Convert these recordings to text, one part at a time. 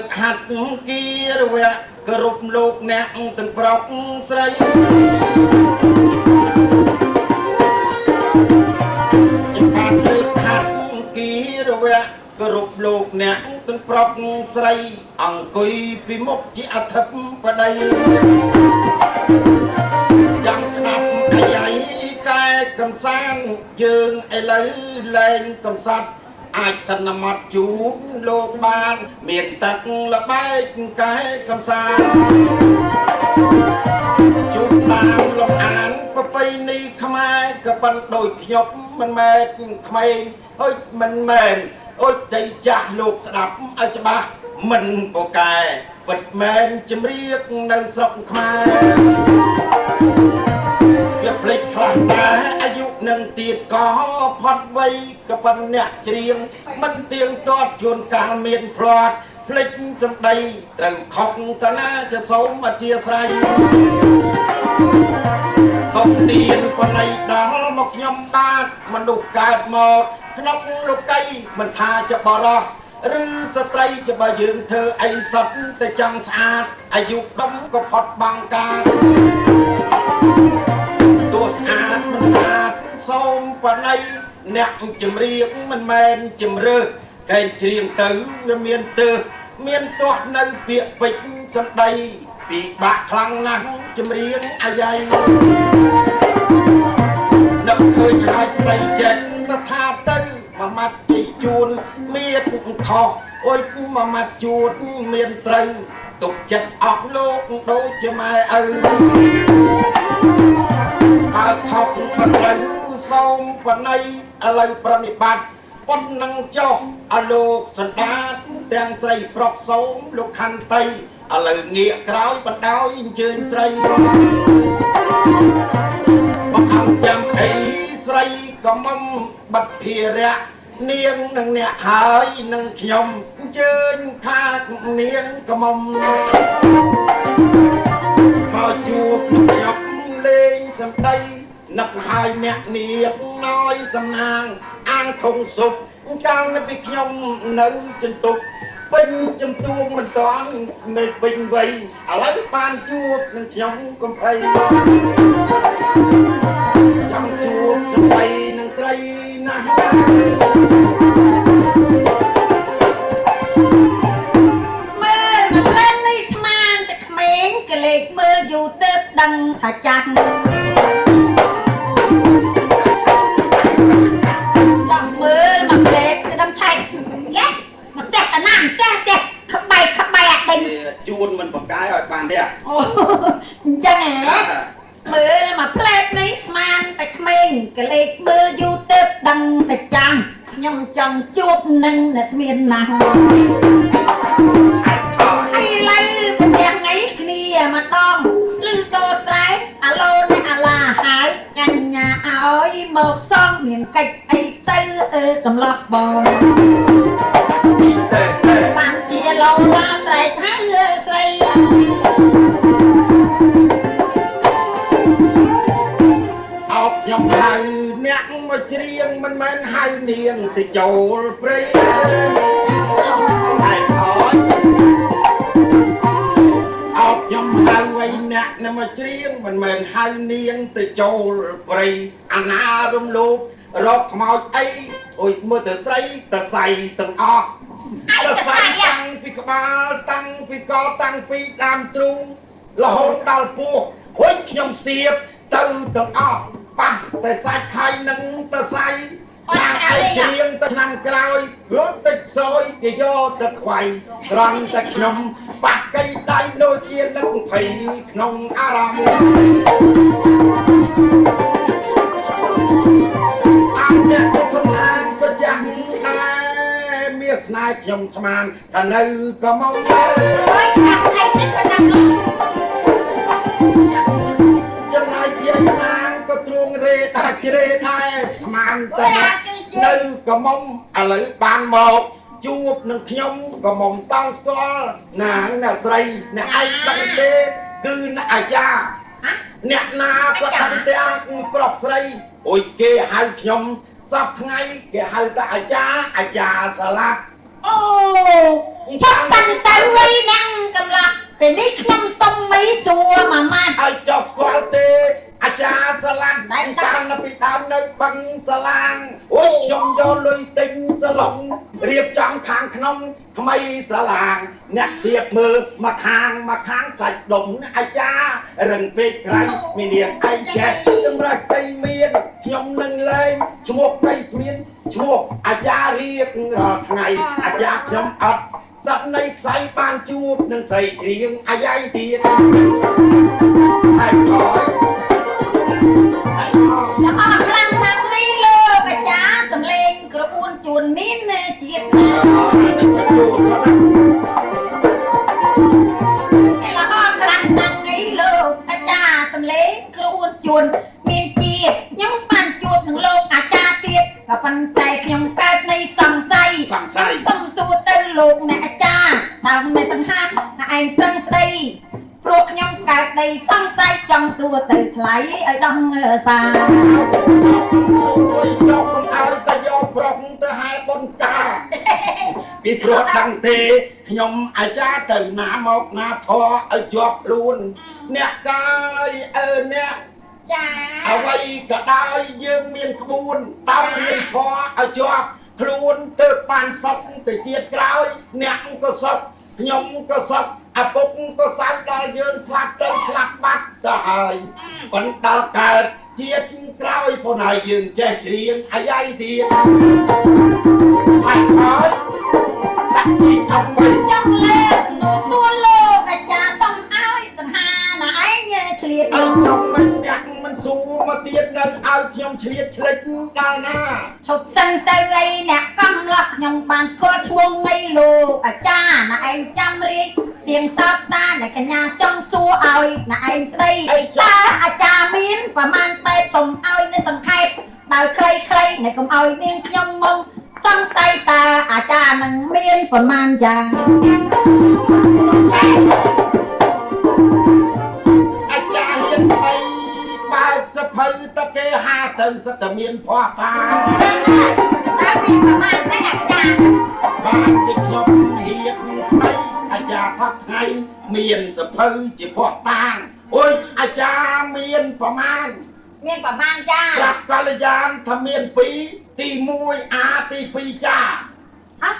កហាត់គីរវៈគ្រប់លោកអ្នកទាំងប្រុសស្រីចំផាត់លើកហាត់គីរវៈគ្រប់លោកអ្នកទាំងប្រុសស្រីអង្គុយពីមុខជាអធិបតីចាំស្ដាប់អាយ៉ៃកែកំសាន្តយើងឥឡូវលែងកំសត់អាចសន្មត់ជួបលោកបានមានទឹកល្បែកកែកំសាន្តជួបតាមលំអានប្រពៃណីខ្មែរក៏ប៉ុន្តែដូចខ្ញុំមិនមែនក្មេងអុយមិនមែនអុយតែចាស់លោកស្ដាប់ឲ្យច្បាស់មិនពូកែពិតមែនចម្រៀងនៅស្រុកខ្មែរវាភ្លេចខ្លះតែអាយុនឹងទៀតក៏ផុតវ័យក៏ប៉ុន្តែអ្នកច្រៀងមិនទៀងទាត់ជួនកាលមានផ្្លាត់ភ្លេចសម្ដីត្រូវខុសតាណាจะសូមអធិស្ឋានសូមទានបណៃដល់មកខ្ញុំបាទមនុស្សកើតមកក្នុងលោកីមិនថាจะបរោះឬស្ត្រីจะបើយើងធ្វើអីសត្វតែចង់ស្អាតអាយុដំក៏ផុតបាំងការតួស្អាតមិនស្អាតសូមបណៃអ្នកចម្រៀងមិនមែនជំរឿកែច្រៀងទៅវាមានទើសមានទាស់នៅពាក្យពេចន៍សម្ដីពីបាក់ខ្លាំងណាស់ចម្រៀងអាយ៉ៃនឹកឃើញហើយស្ដីចិត្តថាទៅមួយម៉ាត់ទីជួនមានខុសអុយមួយម៉ាត់ជួនមានត្រូវទុកចិត្តអស់លោកដូចជាម៉ែឪបើខុសមិនត្រូវសូមបណៃឥឡូវប្រណិប័តប៉ុណ្ណឹងចុះឲ្យលោកសណ្ដាតទាំងស្រីប្រុសសូមលោកខន្តីឥឡូវងាកក្រោយបណ្ដោយអញ្ជើញស្រីបងអង្គចាំអីស្រីក៏មុំបិទភារៈនាងនឹងអ្នកហើយនឹងខ្ញុំអញ្ជើញខាតនាងក៏មុំមកជួបខ្ញុំលេងសម្ដីនឹកហើយអ្នកនាងណយសំណាងអាងធំសុខកាលនៅពីខ្ញុំនៅចន្ទុកពេញចំទួងមិនតាន់នៅពេញវ័យឥឡូវបានជួបនឹងខ្ញុំកំភៃចង់ជួបស្រីនឹងស្រីណាស់មើលមកផ្លែនេះស្មានតែក្មេងក៏លេចមើលយូរទៅដឹងថាចាស់មើលមកផ្លែទៅដឹងឆែកយេមកតែកណាំតែក្បែកអាដេញជួនមិនបកកាយឲ្យបានទេអូអញ្ចឹងហ៎មើលមកផ្លែនេះស្មានតែក្មេងក៏លេចមើលយូរទៅដឹងតែចាស់ខ្ញុំចង់ជួបនឹងអ្នកស្មានណាស់អីឡើយប្រទះថ្ងៃគ្នាមកដងឬសោស្រែអាឡូអ្នកអាឡាហើយកញ្ញាឲ្យមកសងមានកិច្ចអីទៅកំឡោះបងបានជាឡូឡាស្រែកហើយលើស្រីអោបខ្ញុំហៅអ្នកមកច្រៀងមិនមែនហៅនាងទៅចូលព្រៃតែអត់អោបខ្ញុំហៅឲ្យអ្នកមកច្រៀងមិនមែនហៅនាងទៅចូលព្រៃអាណារំលោភរកខ្មោចអីអុយមើលទៅស្រីទៅសៃទាំងអស់ទៅសៃតាំងពីក្បាលតាំងពីកតាំងពីដើមទ្រូងរហូតដល់ពោះអុយខ្ញុំស្ទាបទៅទាំងអស់ប៉ះតែសាច់ហើយនឹងទៅសៃតាមឲ្យច្រៀងទៅឆ្នាំក្រោយរត់តិចសយគេយកទៅខ្វៃត្រង់តែខ្ញុំបាក់កៃដៃដូចជានឹកភ័យក្នុងអារម្មណ៍អញ្ចឹងសំណាងក៏ចាំដែរមានស្នេហ៍ខ្ញុំស្មានថានៅក៏មកអើយខាត់ឯចិត្តប៉ុណ្ណឹងចំណាយជាណាងក៏ទ្រង់រេតាជ្រេដែរស្មានតែនៅក៏មុំឥឡូវបានមកជួបនឹងខ្ញុំក៏មុំតង់ស្គាល់ណាងអ្នកស្រីអ្នកឯងដឹងទេគឺអ្នកអាចារ្យអ្នកណាក៏ដឹងតែប្រុសស្រីអុយគេហៅខ្ញុំសពថ្ងៃគេហៅតែអាចារ្យសាឡាត់អូ ចុះតាំងទៅវិញអ្នកកំឡោះពេលនេះខ្ញុំសុំមីសួរមួយម៉ាត់ ឲ្យចុះស្គាល់ទេអាចារ្យសាឡាំតាំងពីដើមនៅបឹងសាឡាងអូយខ្ញុំយកលុយទិញសាឡុងរៀបចំខាងក្នុងថ្មីសាឡាងអ្នកសៀបមើលមកខាងសាច់ដុំអាចារ្យរឹងពេកក្រៃមាននាងឯងចេះសម្រាប់តែមានខ្ញុំនឹងលេងឈ្មោះបីស្មានឈ្មោះអាចារ្យរៀបរាល់ថ្ងៃអាចារ្យខ្ញុំអត់សត្វនៃខ្សែបានជួបនឹងស្រីច្រៀងអាយ៉ៃទៀតហើយខ້ອຍแล้วก็ครั้งนั้นนี่เลยอาจารย์สำเร็จกระบวนจุนมินเจียบนะแล้วก็ครั้งนั้นนี่เลยอาจารย์สำเร็จกระบวนจุนมินเจียบยังปันจุดถึงโลกอาจารย์เตียบกับปันใจยังเกิดในสังไสสังสูตรโลกในอาจารย์ทำในสังหารในไอ้ตรังใสพวกខ្ញុំកើតដីសង្ស័យចង់សួរទៅថ្លៃឲ្យដឹងសាួយចុកមិនឲ្យតែយកប្រុសទៅហែបុណ្យកាពីព្រោះដឹងទេខ្ញុំអាចារ្យទៅណាមកណាធေါ်ឲ្យជាប់ខ្លួនអ្នកកាយអ្នកចាអ្វីក៏ដោយយើងមានក្បួនតាមមានធေါ်ឲ្យជាប់ខ្លួនទៅបានសុខទៅជាតិក្រោយអ្នកក៏សុខខ្ញុំក៏សុខអពុកក៏សាច់ដល់យើងស្លាប់ទៅស្លាប់បាត់ទៅហើយប៉ុន្តែកើតជាតិក្រោយប៉ុន្តែយើងចេះច្រៀងអាយ៉ៃទៀតហើយហើយតាក់ជីអត់បីចង់លេបនោះសួរលោកអាចារ្យសុំឲ្យសង្ហាណាឯងឆ្លៀតអើចង់មិនអ្នកមិនសួរមកទៀតនៅឲ្យខ្ញុំឆ្លៀតឆ្លេចដល់ណាឈប់សិនទៅអីអ្នកកំឡោះខ្ញុំបានស្គាល់ឈ្មោះនៃលោកអាចារ្យណាឯងចាំរៀបទៀងសោតតាអ្នកកញ្ញាចង់សួរឲ្យណាឯងស្ដីតើអាចារ្យមានប្រមាណបែបសុំឲ្យនៅសង្ខេបដោយខ្លីៗអ្នកកុំឲ្យមានខ្ញុំមកសង្ស័យតើអាចារ្យនឹងមានប្រមាណយ៉ាងអាចារ្យហ៊ានស្ដីបើសភៅតគេហាទៅសិតតែមានភ័ស្តុតាងតើមានប្រមាណទេអាចារ្យបានទីខ្ញុំហ៊ានស្ដីអាចារ្យសប្តាហ៍មានសភៅជាភ័ស្តុតាងអូយអាចារ្យមានប្រមាណចាប្រាប់កល្យានថាមាន2ទី1អាទី2ចាហ៎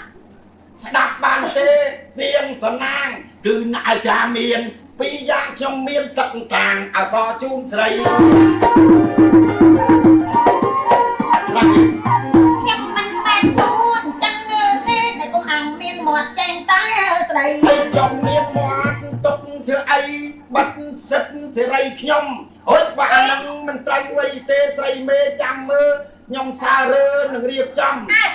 ស្ដាប់បានទេទៀងសំណាងគឺអាចារ្យមាន2យ៉ាងខ្ញុំមានទឹកកាងអសរជូនស្រីខ្ញុំមិនមែនសួរអញ្ចឹងទេតែកុំអាំងមានមាត់ចេញតែស្ដីហើយចង់មានមាត់ទុកធ្វើអីបាត់សិទ្ធសេរីខ្ញុំអូយបើអានឹងមិនត្រូវវ័យទេស្រីមេចាំមើលខ្ញុំសាររើនឹងរៀបចំ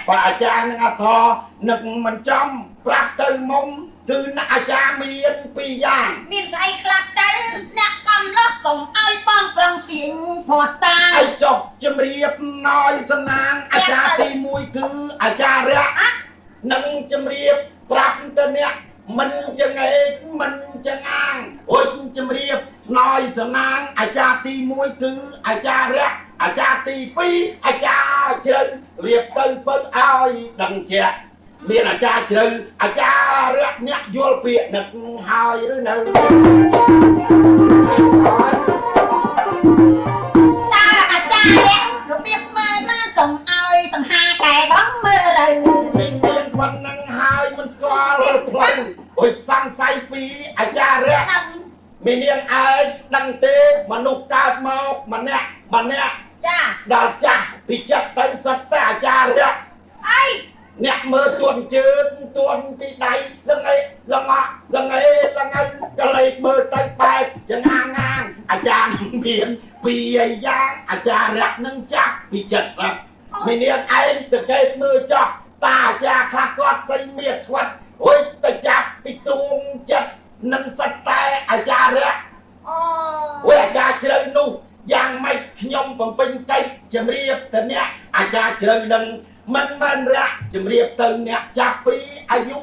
បើអាចារ្យនឹងអសរនឹងមិនចំប្រាប់ទៅមុំគឺអ្នកអាចារ្យមាន2យ៉ាងមានស្អីខ្លះទៅអ្នកកំឡោះសូមឲ្យបងប្រឹងទាញភ័ស្តុតាងឲ្យចុះជំរាបណយសំណាងអាចារ្យទី1គឺអាចារ្យរៈនឹងជំរាបប្រាប់ទៅអ្នកមិនចង្អេកមិនចង្អាងអូយជំរាបណយសំណាងអាចារ្យទី1គឺអាចារ្យរៈអាចារ្យទី2អាចារ្យជ្រៅរៀបទៅពឹកឲ្យដឹងជាក់មានអាចារ្យជ្រៅអាចារ្យរៈអ្នកយល់ពាក្យនឹកហើយឬនៅតើអាចារ្យរៈរបៀបមើលណាសូមឲ្យសង្ហាកែបងមើលទៅមានប៉ុណ្ណឹងហើយមិនស្គាល់ផ្លូវអូយសង្ស័យពីអាចារ្យរៈមាននាងឯងដឹងទេមនុស្សកើតមកម្នាក់ចាដល់ចាស់ពីចិត្តទៅសិតតែអាចារ្យរៈអីអ្នកមើលទួនជើងទួនពីដៃលងអីក៏លេខមើលទៅបែបចង្អាងាងអាចារ្យមាន2យ៉ាងអាចារ្យរៈនឹងចាប់ពីចិត្តសឹកមាននាងឯងសង្កេតមើលចោះតាអាចារ្យខ្លះគាត់ទៅមានស្វិតអូយទៅចាប់ពីទួងចិត្តនឹងសិតតែអាចារ្យរៈអូយអាចារ្យជ្រៅនោះយ៉ាងម៉េចខ្ញុំបំពេញកិច្ចជំរាបទៅអ្នកអាចារ្យជ្រៅនឹងមិនមែនរៈជំរាបទៅអ្នកចាប់ពីអាយុ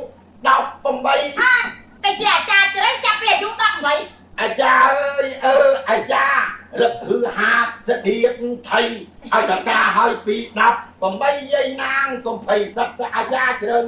18តែជាអាចារ្យជ្រៅចាប់ពីអាយុ18អាចារ្យអើយអាចារ្យរឹកហឺហាស្ដៀកថៃឲ្យតកាឲ្យពី18យាយណាងកុំភ័យសត្វអាចារ្យជ្រៅ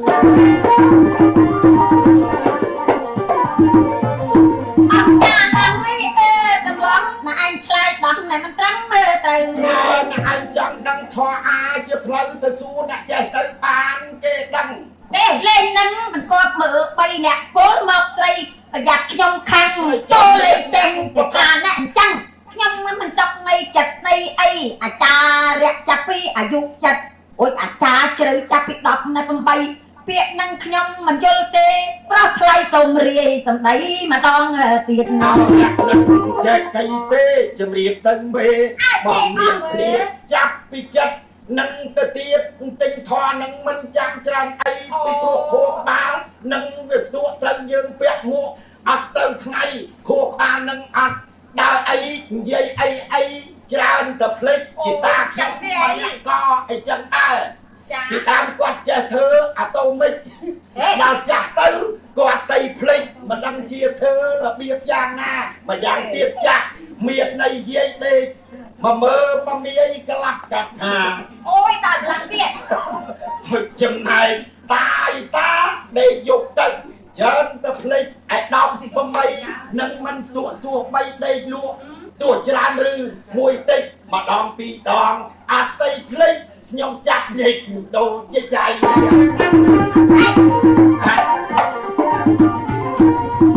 ធរអាជាផ្លូវទៅសួរអ្នកចេះទៅបានគេដឹងទេលេងហ្នឹងមិនគាត់មើល3អ្នកពលមកស្រីប្រយ័ត្នខ្ញុំខាំងចូលលេងចេញទៅខាងអ្នកអញ្ចឹងខ្ញុំមិនសក់នៃចិត្តនៃអីអាចារ្យចាប់ពីអាយុចិត្តអូយអាចារ្យជ្រៅចាប់ពី10នៅ8ពាក្យនឹងខ្ញុំមិនយល់ទេប្រោះថ្លៃសូមរាយសម្ដីម្ដងទៀតណាចេះកៃទេជំរាបទៅមេបងមានស្រីចាប់ពីចិត្តនឹងទៅទៀតទិញធរនឹងមិនចាំច្រើនអីពីព្រោះខួរក្បាលនឹងវាស្ទួកត្រូវយើងពាក់មួកអត់ទៅថ្ងៃខួរក្បាលនឹងអត់ដើរអីនិយាយអីច្រើនតែភ្លេចជាតាខ្ញុំមកក៏អីចឹងដែរពីតាមគាត់ចេះធ្វើអាតូមិកដល់ចាស់ទៅគាត់ស្ដីភ្លេចមិនដឹងជាធ្វើរបៀបយ៉ាងណាម្យ៉ាងទៀតចាស់មានន័យយាយដេកមកមើលមកមាយក្លាប់កាត់ថាអូយដល់ឡើងទៀតចំណែកតាដេកយកទៅច្រើនទៅភ្លេចឯ18នឹងមិនសួរទោះបីដេកលក់ទោះច្រើនឬមួយតិចម្ដងពីរដងអត់ទៅភ្លេចខ្ញុំចាប់ញិចដូចជាចៃ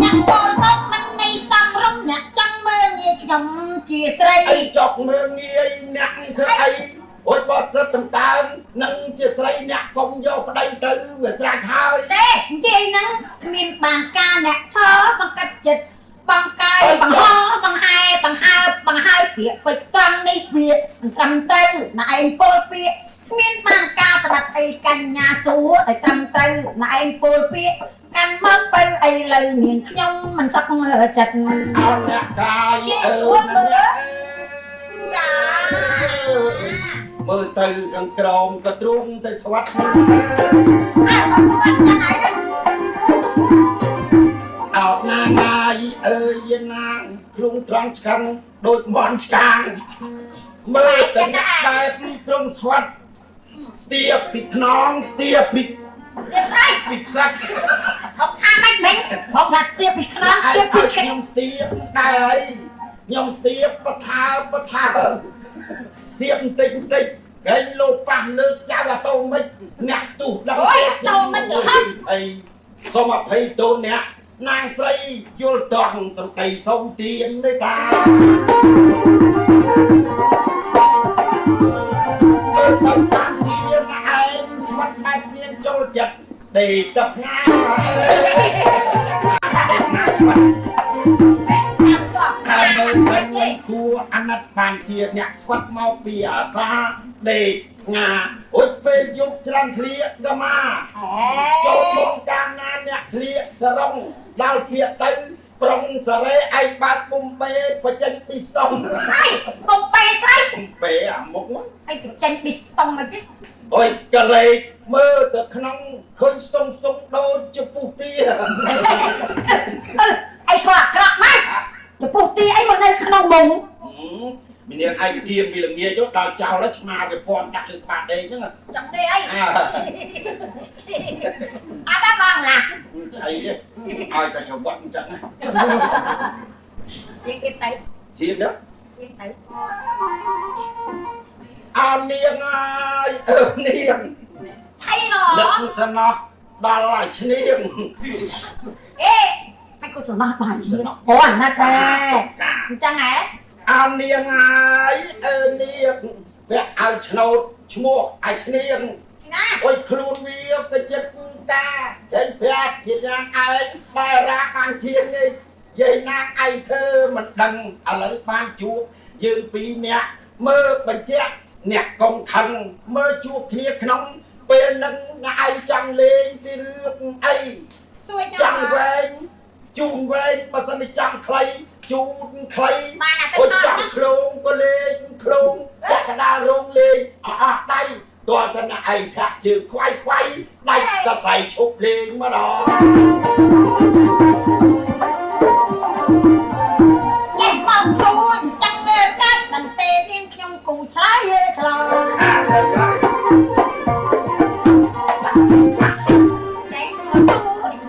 អ្នកពលមកមិនមានសំរុំអ្នកចង់មើលងាយខ្ញុំជាស្រីអីចប់មើលងាយអ្នកធ្វើអីអូយបើត្រឹមតើនឹងជាស្រីអ្នកកុំយកប្តីទៅវាស្រាច់ហើយទេនិយាយហ្នឹងគ្មានបាងការអ្នកឈរបង្កាត់ចិត្តបងកាយបង្ហោបង្ហែបង្ហើបបង្ហើបពាក្យពេចត្រង់នេះវាត្រឹមត្រូវណែឯងពលពាក្យគ្មានបានការប្រដាប់អីកញ្ញាសួរឲ្យត្រឹមត្រូវណែឯងពលពាក្យកាន់មកទៅអីលើនាងខ្ញុំមិនសឹកចិត្តអត់អ្នកកាយចាមើលទៅខាងក្រោមក៏ទ្រង់ទៅស្វាត់អើអត់ស្វាត់ចឹងហើយអោតណាងាយអើយណាទ្រង់ត្រង់ឆ្កាំងដូចមន់ឆ្កាងមើលទៅបែបទ្រង់ស្វាត់ស្ទាបពីខ្នងស្ទាបពីពីផ្សាច់ហកថាមិនមែនហកថាស្ទាបពីខ្នងស្ទាបពីខ្ញុំស្ទាបដែរហើយខ្ញុំស្ទាបបថាស្ទាបបន្តិចគេលោកប៉ះលើចៅអាតូមិកអ្នកផ្ទុះដល់អូយអាតូមិកទៅហឹងអីសូមអភ័យទោសអ្នកនាងស្រីយល់តង់សំដីសូមទានមេត្តាមើលទៅតាមជាឯងស្វាត់បែបនាងចូលចិត្តដេកទៅផ្ងាដេកណាស្វាត់ហើយមើលស្រីមួយគួរអាណិតបានជាអ្នកស្វាត់មកពីអាសាដេកផ្ងាអូយពេលយប់ច្រាំធ្លាកម៉ាចូលមកកាលណាអ្នកធ្លាកសរងដល់គៀកទៅប្រុងសារ៉េឯងបាត់បំពេបញ្ចេញពីស្តុងហើយបំពេស្អីបំពេអាមុខហ្នឹងឯងបញ្ចេញពីស្តុងមកទេអូយកលេសមើលទៅក្នុងឃើញស្តុងដូចជាពុះទាអីក៏អាក្រក់ម៉េចចំពោះទីអីមកនៅក្នុងមុងមាននាងឯងគៀមពីល្ងាចទៅដល់ចោលហើយឆ្មាវាពំដាក់លើក្បាលដេកហ្នឹងចាំដេកអីអត់ដល់ណាអីទេឲ្យតែច្របាត់អញ្ចឹងជាគេទៅជាទៅជាទៅអោនាងហើយនាងថៃណោដឹកសំណោះដល់ហើយឈ្នៀងអេតែក៏សំណោះបានឈ្នៀងអូអាណាត់តែអញ្ចឹងហ៎អោនាងហើយនាងពាក់ឲ្យឆ្នោតឈ្មោះឲ្យឈ្នៀងណាអូយខ្លួនវាក៏ចិត្តតាចេញប្រាប់ជាយ៉ាងឯងបែរ៉ាខាងជាងនេះយាយណាងឯងធ្វើមិនដឹងឥឡូវបានជួបយើងពីរនាក់មើលបញ្ជាក់អ្នកកុំថឹងមើលជួបគ្នាក្នុងពេលនឹងអ្នកឯងចង់លេងពីរឿងអីចង់វែងជូនវែងបើសិនជាចង់ខ្លីជូនខ្លីអូយចង់ឃ្លោងក៏លេងឃ្លោងតែកដាលរងលេងអស់ដៃតើតើអ្នកឯងថាជើងខ្វាយដៃតែស្អីឈប់លេងមកដល់ញ៉ែមកជួនចាំមើលកាត់មិនទេនាងខ្ញុំគូឆ្លើយឆ្លើយ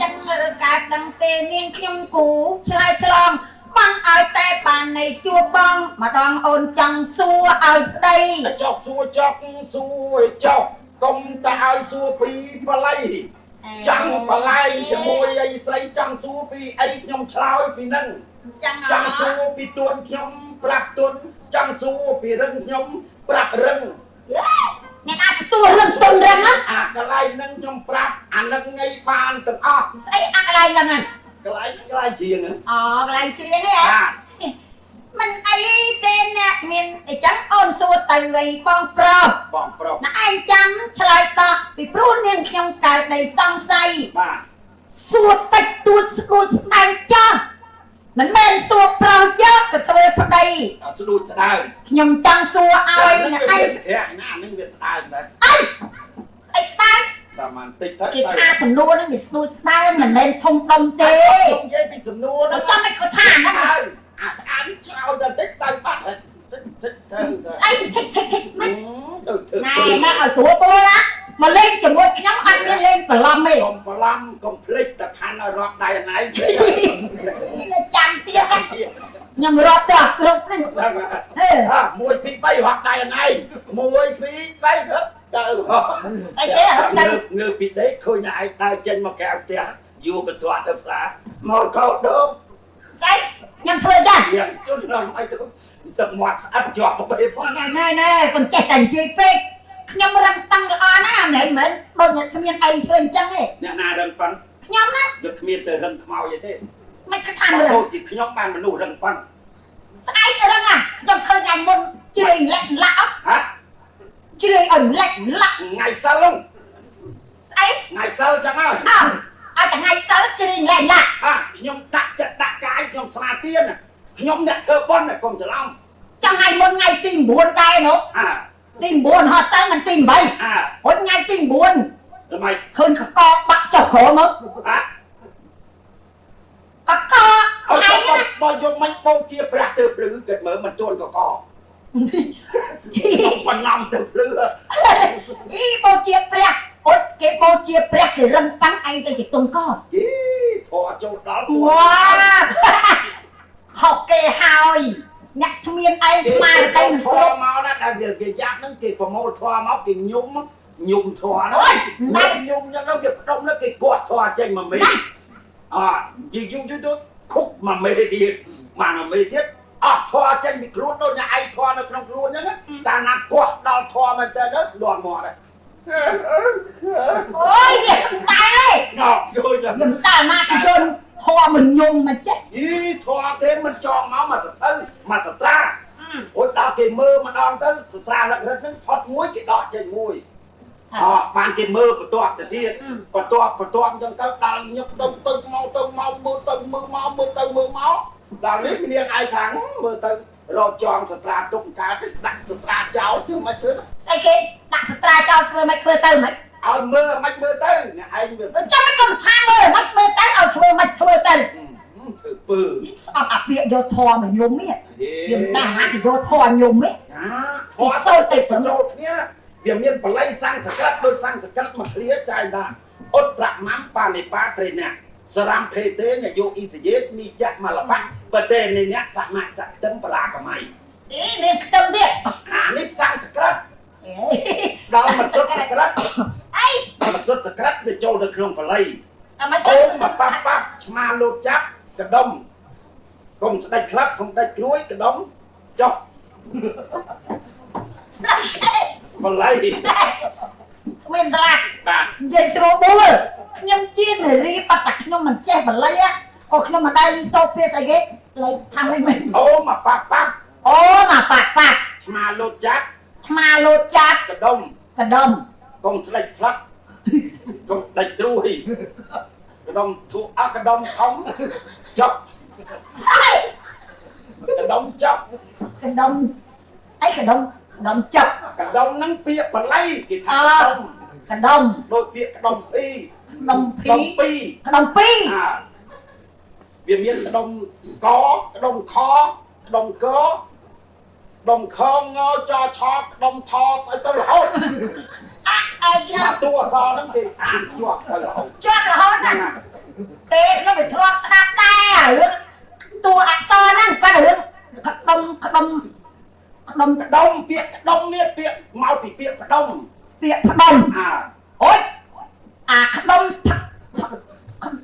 ចាំមើលកាត់មិនទេនាងខ្ញុំគូឆ្លើយឆ្លង បងឲ្យតែបាននៃជួបបងម្ដងអូនចង់សួរឲ្យស្ដី ចុកសួរចុកសួរចុកកុំតែឲ្យសួរពីបល័យចង់បល័យជាមួយអីស្រីចង់សួរពីអីខ្ញុំឆ្លើយពីនឹងចង់សួរពីទួនខ្ញុំប្រាប់ទួនចង់សួរពីរឹងខ្ញុំប្រាប់រឹង អ្នកអាចសួររឿងស្ទន់រឹងណា អាកន្លែងនឹងខ្ញុំប្រាប់អានឹងងាយបានទាំងអស់ ស្អីអាកន្លែងហ្នឹង កន្លែងជាង អូកន្លែងជ្រៀងនេះមិនអីទេអ្នកមានអីចឹងអូនសួរទៅវិញបងប្រុស បងប្រុស ណាឯងចាំឆ្លើយតបពីព្រោះនាងខ្ញុំកើតនៃសង្ស័យ បាទ សួរតិចតួចស្ដួចស្ដែងចាស់មិនមែនសួរប្រុសយកទៅធ្វើប្តី ស្ដួចស្ដើង ខ្ញុំចង់សួរឲ្យអ្នកឯង ណានឹងវាស្ដើងតែ អីស្អីស្ដែង តែមិនតិចទៅ គេថាសំណួរហ្នឹងវាស្ដួចស្ដែងមិនមែនធំដុំទេ ខ្ញុំនិយាយពីសំណួរ ទៅ ហ្នឹង ចាំមិនគាត់ថាហ្នឹង អាស្អាតឆ្លោយតែតិចទៅបាត់ហើយតិចទៅ ស្អីថិចមិន ទៅធ្វើ ណែមកឲ្យស្រួលបួលណាមកលេងជាមួយខ្ញុំអត់មានលេងប្រឡំទេ កុំប្រឡំកុំភ្លេចតែខាន់ឲ្យរត់ដៃណៃ ចាំទៀតខ្ញុំរត់ទៅអត់គ្រប់ហ្នឹង ហ្នឹង ហេ 1 2 3រត់ដៃណៃ1 2 3ទៅទៅ អីទេទៅ ងើពីដេកឃើញឯងដើរចេញមកក្រៅផ្ទះយូរក៏ធាត់ទៅផ្សារមកកោដូង ស្អីខ្ញុំធ្វើចា យ៉ាងជន់ដល់អីទៅទឹកមាត់ស្អិតជាប់ទៅផង ណែកុំចេះតែនិយាយពេកខ្ញុំរឹងតាំងល្អណាស់មិនដូចអ្នកស្មានអីធ្វើអញ្ចឹងទេ អ្នកណារឹងប៉ឹង ខ្ញុំណា វាគ្មានទៅរឹងខ្មោចអីទេ មិនគិតថា បើ រឹង ដូចជាខ្ញុំបានមនុស្សរឹងប៉ឹង ស្អីទៅរឹងខ្ញុំឃើញអញមុនជ្រាយលាក់លាក់ ហ៎ ជ្រាយឲ្យលាក់លាក់ ថ្ងៃសិលហ្នឹង ស្អី ថ្ងៃសិលចឹងហើយ អើឲ្យថ្ងៃសិលជ្រាយលាក់លាក់ ខ្ញុំដាក់ចិត្តដាក់កាយខ្ញុំស្មារតីខ្ញុំអ្នកធ្វើបុណ្យកុំច្រឡំ ចាំថ្ងៃមុនថ្ងៃទី9ដែរនោះទី9ហត់សិលមិនទី8ហត់ថ្ងៃទី9 ทำไม ឃើញកកបាក់ចុះក្រោមមក កក เอาบ่ยกมันโปជាព្រះទៅភ្លឺគិតមើលមិនជន់កកខ្ញុំបណ្ណំទៅភ្លឺ អីបូជាព្រះអត់គេបូជាព្រះគេរឹងប៉ាំងឯងទៅជាទុំក យីធေါ်ចូលដល់ វ៉ាហុកគេហើយអ្នកស្មានឯងស្មារតីមិន ធ គ្រប់ មកណាដែលវាយ៉ាប់ហ្នឹងគេប្រមូលធေါ်មកគេញុំធေါ်ណាញុំចឹងទៅវាផ្ដុំទៅគេគាត់ធေါ်ចេញមកមេយូរទៅគុកមកមេទៀតមកមេទៀតអស់ធေါ်ចេញពីខ្លួនដូចតែឯងធေါ်នៅក្នុងខ្លួនចឹងតែណាគាត់ដល់ធေါ်មែនតើលន់មកដែរ អូយវាមិនដែរទេ ងប់យល់ចឹង ខ្ញុំតែណាគេយន់ធေါ်មិនញុំមិនចេះ យីធေါ်ទេមិនចង់មកមកទៅមកសត្រាអូដល់គេមើលម្ដងទៅសត្រាលឹករឹកហ្នឹងផុតមួយគេដកចេញមួយបានគេមើលបន្ទាប់ទៅទៀតបន្ទាប់ចឹងទៅដល់ញឹកទៅមកមើលទៅមើលមកដល់នេះមានឯងខាងមើលទៅរកចងសត្រាទុកកើតដាក់សត្រាចោលជឿមកជឿ ស្អីគេដាក់សត្រាចោលធ្វើមិនធ្វើទៅមិន ឲ្យមើលមិនមើលទៅអ្នកឯងមើល ចាំមិនកុំថាមើលមិនមើលទៅឲ្យធ្វើមិនធ្វើទៅ ធ្វើពើ ស្អប់អាពាកយកធေါ်មកញុំនេះខ្ញុំតែហាក់យកធေါ်ញុំនេះ ធေါ်ទៅទៅចូលគ្នាវាមានបល័យសាំងសក្តិដូចសាំងសក្តិមកគ្រាចាយថាអុត្រមំបានិបាត្រេណាសរំភេទេនយោអ៊ីសយេនីចមលបៈបតេនិអ្នកសមៈសក្តិបរាកមៃ អីមានខ្ទឹមទៀត នេះសាំងសក្តិដល់មកសុទ្ធសក្តិអីមកសុទ្ធសក្តិវាចូលទៅក្នុងបល័យ អមិន អូមកប៉ាឆ្មាលោតចាប់កដុំកុំស្ដេចក្លាប់កុំដាច់គ្រួយកដុំចុះបល័យ ស្មានស្លាប់ បាទ និយាយស្រួលបួលខ្ញុំជានារីបាត់តែខ្ញុំមិនចេះបល័យអូខ្ញុំមិនដែលសោភាស្អីគេលេខថាមិនមែន អូមកប៉ា អូមកប៉ាក់ ឆ្មាលោតចាប់ ឆ្មាលោតចាប់ កដុំ កដុំ កុំស្ដេចក្លាប់កុំដាច់គ្រួយកដុំធូកដុំធំចុះកដុំចុះ កដុំអីកដុំចាប់ កដុំហ្នឹងពាក្យបល័យគេថាកដុំ កដុំ ដូចពាក្យកដុំពីរ កដុំ កដុំពីរ កដុំពីរ វាមានកដុំកកដុំខកដុំកដុំខងចឆកដុំថស្អីទៅរហូត អើយ តួអក្សរហ្នឹងគេអានជាប់ទៅរហូត ជាប់រហូតណាទេខ្ញុំទៅធ្លាប់ស្ដាប់ដែររឿង ตัวอักษรนั่นก็เรื่องขดมกระดมเปียกกระดมเนี่ยเปียกเมาปีเปียกกระดม เปียกขดมโอ๊ยขดม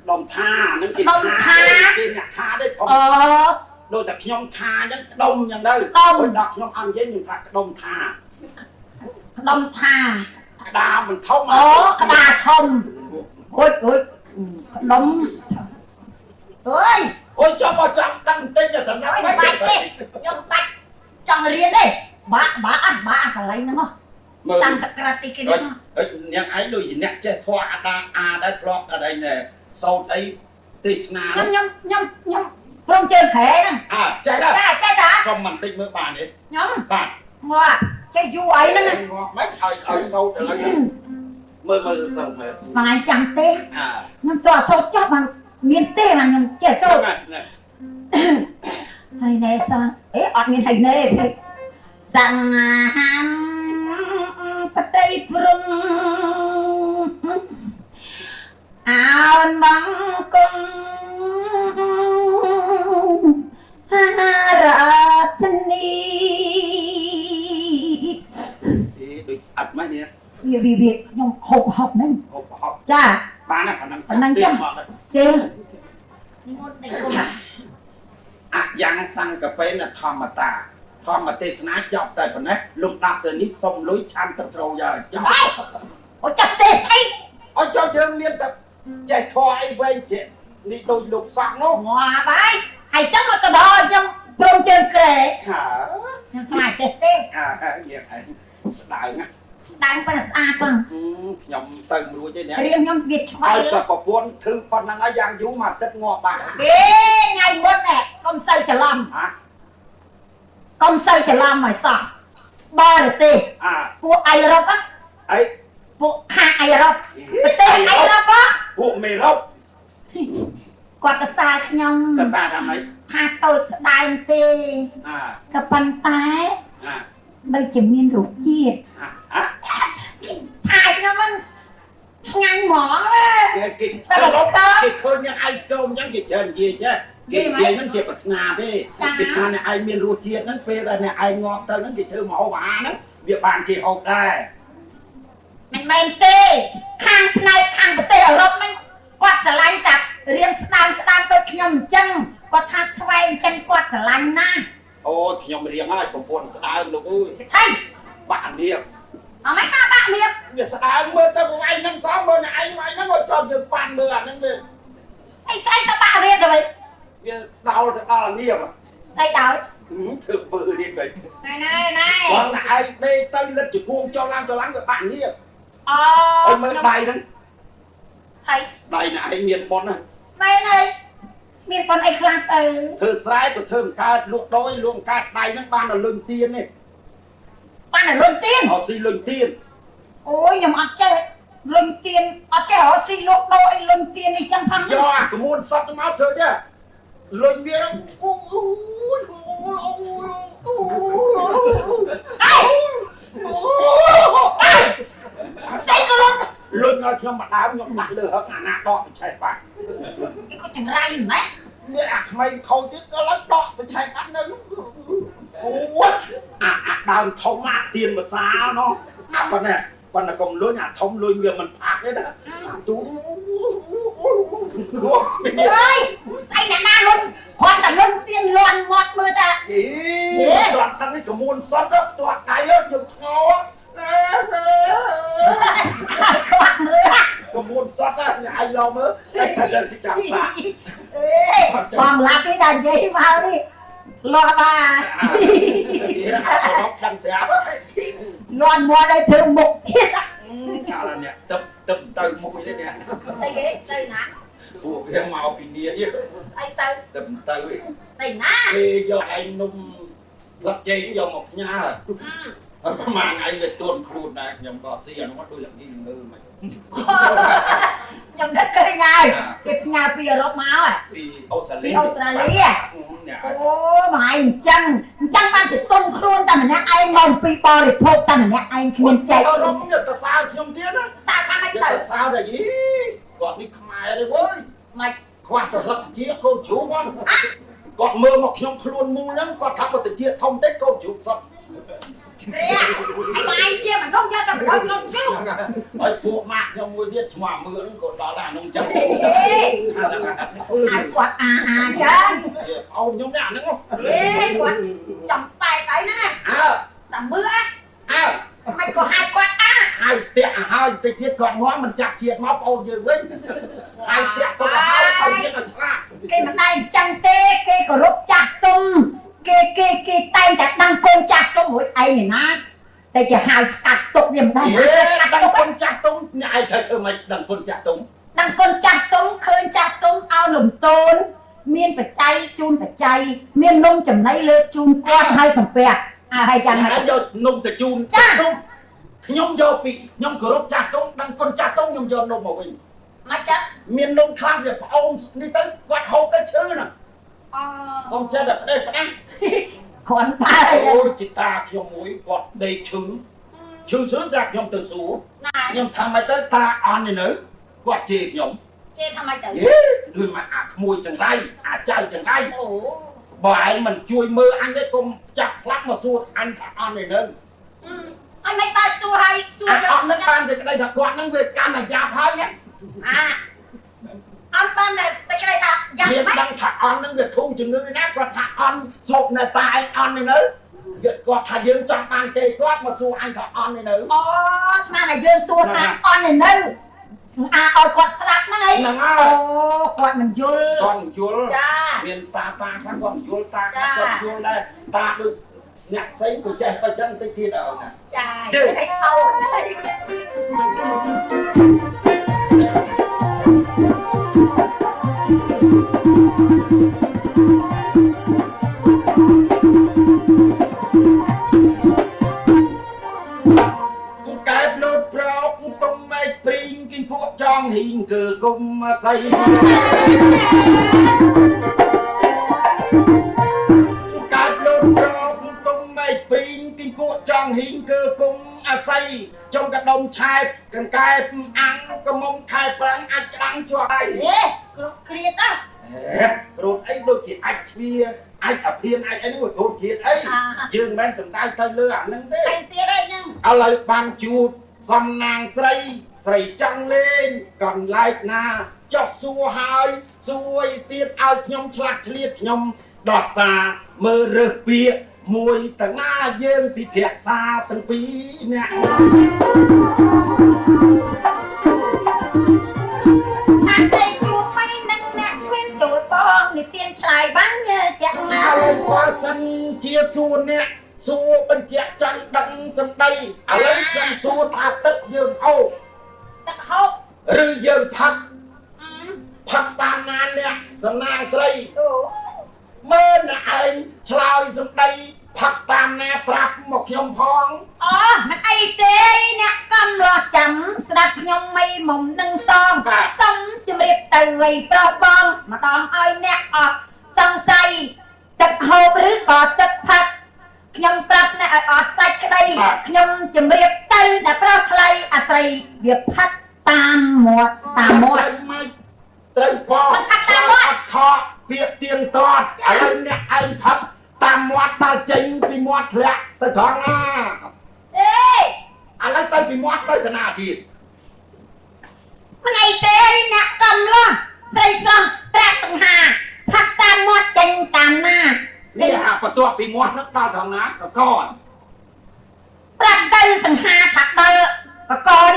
ดมทานั่นกินทากินเนี่ยทาได้ผมโดยแต่ขยมทายังดมยังได้โอ้ยดอกขยมอันเย็นยังทากระดมทาดามันเข้ามาก ระดาษทมโอ๊ยดมเฮ้ยโอ้ยจับดังเต้นอย่างนั้นไม่ไปเต้ยังไปจังเรียนดิบ้าอะไรนะมั้งตั้งตะกร้าตีกันนะยังไอ้ดูอย่างเนี้ยเจ้าพ่ออาได้ทรอกอะไรเนี่ยโซดไอ้ติสนายังพร้อมเจอแขนใจได้สมมันติเมื่อป่านนี้ยังป่านว่าจะอยู่ไอ้นั่นน่ะไม่เอาโซดอะไรมือโซดเลยมาจังเต้ยังตัวโซดชอบมันเมียนเต้มันยังเจ๊โซดไอ้เนซ่าอดเมียนไอ้เน่สังหารปะไตปรุงเอาบังกงฮาราธนีดูอัดไหมเนี่ยเบียยังหกนั่นจ้าบ้านนั่งเตี้ยหมดเลยเตี้ยนี่มดในกลุ่มยังสั่งกาแฟน่ะธรรมตาเทศนาจับแต่ปนนะลุงตับตัวนี้ส่งลุยชันตะโตรยาจับโอ้จับเตะไอ้โอ้เจ้าเยิงเมียนแต่ใจทอไอ้เวงเจนี่โดนลุกสักโน่ว้าไปไอ้จังมันกระโดดยังโปร่งเจอเกรดยังสมัยเจ็ดเต้เนี่ยไอ้สไตล์นะดังเป็นสะอาดปังยำตึงรู้ใช่ไหมเรียงยำเบียดช่วยไอ้กับปะปนถือปนังไอ้ยางยุ่มาตัดงอบ้านไงบดแหละก้มใส่จะลำก้มใส่จะลำหมายสักบ้าเลยเต้พวกไอ้รบอ่ะพวกหาไอ้รบเต้ไอ้รบอ่ะพวกเมรบกวาดกระซาขยมกระซาทำไมหาโตสไตล์เต้กับปันตายไม่จะมีรูปยีดถ่ายเนี่ยมันงานหมอเลยแต่เราคนยังไอสโตมยังกิจเชิญยีเจ้กิจเดียนั่งเจ็บปัสนาดิกิจการเนี่ยไอมีรูเทียนนั่งเป็นอะไรเนี่ยไองอเตอร์นั่งกิจเธอหมอหวานนั่งเบียบานกี่ออกได้มันไม่เต้ข้างในข้างประเทศรบนั่งกวาดสลายจากเรียนสตาร์ตัวขยมจังก็ทัศไว้จังกวาดสลายนะโอ้ขยมเรียงง่ายผมปนสตาร์ลูกอุ้ยใช่บ้านเดียวเอาไหมบ้านเดียวเนี่ยสตาร์เมื่อตะไว้นั่งซ้อมเมื่อไอ้ไว้นั่งมาชอบจะปั่นเมื่อนั่งเลยไอ้ใส่ตะบ้าเรียนเลยเนี่ยดาวเนี่ยอ่ะใส่ดาวถือปืนđi vậy này còn lại đây tay lên chụp cuông cho lăng các bạn đi ôi mới bài đó thầy bài này miền bón này miền bón ai khăn từ thơ trái của thơm ca luộc đôi luộc ca bài nó ban là lương tiên này ban là lương tiên họ xin lương tiên ôi nhầm ăn chơi lương tiên ăn chơi họ xin luộc đôi lương tiên này chẳng thằng do cái môn sắp nó máu thôi chứ lương tiên nó lưng ở trong mặt áo nhom nặng lửa nặng đọ bị chạy bạc cái có chẳng rai gì mấy mày mày không biết nó lấy đọ bị chạy bạc nữa đàn thông mát tiền mà sao nó còn là còn lối nhà thông lối người mình phạt đấy đó ơi say nhà na luôn hoàn toàn luôn tiền loạn ngọt mưa ta toàn đang cái môn sắp đó toàn cái lớp nhiều khó quạt mưa cái môn sắp á ai lo mơ chẳng phải còn là cái đàn giấy vào đi lo bà đằng xẻ đó loạn mùa đây thường một thiết á cả là nè tập từ mũi đấy nè đây ghế đây nè buộc cái màu pin đĩa đây từ từ đây nè khi do anh nung lật chế do một nhà mà anh về tuần khuôn này nhầm có gì nó đôi lần đi ngư mày nhầm đất cây ngay kịp nhà phía rốt máu à đi Australia ô mà anh chăng ban từ tuần khuôn ta mình anh mong pi bò để phô ta mình anh khiên chạy nó không được ta sao không tiếc á sao khăn anh tự sao là gì còn đi khai đây với mày khoa thật lắm chiếc cô chú con គាត់មើលមកខ្ញុំខ្លួនមូលហ្នឹងគាត់ថាបើទៅជាធំតិចកូនជ្រូកសុទ្ធ ai chia mà nông ra tầm con chứ ហើយពួកម៉ាក់ខ្ញុំមួយទៀតឈ្មោះមើលហ្នឹងក៏ដល់អានោះចឹង ai quạt chân អូនខ្ញុំនេះអាហ្នឹង quạt chồng tay ấy nè អើ tầm mưa អើ mày có hai quạt ហើយស្ទាក់ឲ្យហើយតិចទៀតគាត់ងំមិនចាប់ជាតិមកបងអូនយើងវិញហើយស្ទាក់ទៅឲ្យឲ្យយើងឲ្យឆ្លាត cái mà đây chân tê cái có rút chặt tung cái tay đặt đăng côn chặt tung mỗi ai này nè tay chỉ hai cắt tục điểm đây ដឹងគុណចាស់ទុំញ៉ាយត្រូវធ្វើម៉េចដឹងគុណចាស់ទុំ đăng côn chặt tung khơi chặt tung ao lùm tôn miên phải chay chun phải chay miên nung chầm lấy lơ chun quạt hai sầm pẹt hai chân ញ៉ា này យយកនំទៅជូនចាស់ទុំខ្ញុំយកពីខ្ញុំគោរពចាស់ទុំដឹងគុណចាស់ទុំខ្ញុំយកនំមកវិញ mà chắc មាននំខ្លះវាប្អូននេះទៅគាត់ហូបទៅឈឺណាកុំចេះតែផ្ដេសផ្ដាស់ còn ba អូជីតាខ្ញុំមួយគាត់ដេកឈឺស្រួលចាខ្ញុំទៅសួរ này ខ្ញុំថាម៉េចទៅតាអន់នេះនៅគាត់ជេរខ្ញុំ kia tham ai tử ដូចមកអាក្មួយចង្រៃអាចៅចង្រៃ ồ បើឯងមិនជួយមើលអញទេកុំចាប់ផ្លាក់មកសួរអញថាអន់នេះនៅ anh mấy ba xua hay អ xua ត់ được អត់នឹងបានតែក្តីថាគាត់នឹងវាកាន់តែយ៉ាប់ហើយណា anh ba này sẽ cái này thật មាន dặn ដឹងថាអន់នឹងវាធូរជំងឺណាគាត់ថាអន់សោកនៅតាឯងអន់នេះនៅគាត់ថាយើងចង់បានទេគាត់មកសួរអញថាអន់នេះនៅ ồ mà này dương xua tha on này nâu ôi con slap nó ấy ហ្នឹងហើយ ồ con mình vô គាត់មិនយល់ cha មានតាខ្លះគាត់មិនយល់តាខ្លះគាត់យល់ដែរតាដូចអ្នកផ្សេងក៏ចេះបើចឹងតិចទៀតអើណា cha Chứ. cái âu កើតលូតប្រោកទុំមេឃព្រីងគិញពួកចងហ៊ីងគឺគុំស្អីកើតលូតប្រោកទុំមេឃព្រីងគិញពួកចងហ៊ីងគឺគុំអាស័យចុងកដុំឆែបកង្កែបអាំងកមុំខែប្រាំងអាចក្តាំងជាប់ហើយ ê cục kriet á គ្រូអីដូចជាអាចឈ្វាអាចអាភៀនអាចអីហ្នឹងគ្រូជាតិអីយើងមិនមែនសំដៅទៅលើអាហ្នឹងទេ anh tiết đây nhưng ឥឡូវបានជួបសំណាងស្រីស្រីចង់លេងកន្លែងណាចប់សួរហើយសួរទៀតឲ្យខ្ញុំឆ្លាស់ឆ្លៀតខ្ញុំដោះសារមើលរើសពាក្យមួយតណាយើងពិភាក្សាទាំងពីរអ្នក anh đây chú mấy nâng nè xuyên chuột bom thì tiên xài bắn chắc អើ nào គាត់សិនជាសួរអ្នកសួរបញ្ជាក់ចាំដឹងសំដីឥឡូវខ្ញុំសួរថាទឹកយើងអូ tắc hộp ឬយើងផឹកផឹកតាមណាអ្នកសំណាងស្រី ồ មើលអ្នកឯងឆ្លើយសំដីផឹកតាមណាប្រាប់មកខ្ញុំផង ồมันai tê nè cầm lo chấm sạch nhông mây mỏng nâng son xong chùm riết từ vì pro bom mà đòn ơi nè ọt xong say tật hộp rứ có tật thật nhông prap nè ọt sạch cái đây nhông chùm riết từ đã pro play à say việc phát tam một ត្រូវមកត្រូវបងអត់ខកពាក្យទៀងទាត់ឥឡូវអ្នកឯងផឹកតាមមាត់ដល់ចេញពីមាត់ធ្លាក់ទៅត្រង់ណា ê ឥឡូវទៅពីមាត់ទៅតាណាទៀត มันai tê nè cầm lo say xong trạc tầng hà phát tam một chân tam na នេះអាបន្ទាប់ពីមាត់នោះដល់ត្រង់ណាក៏កន Prap đây phần hà thật đây có con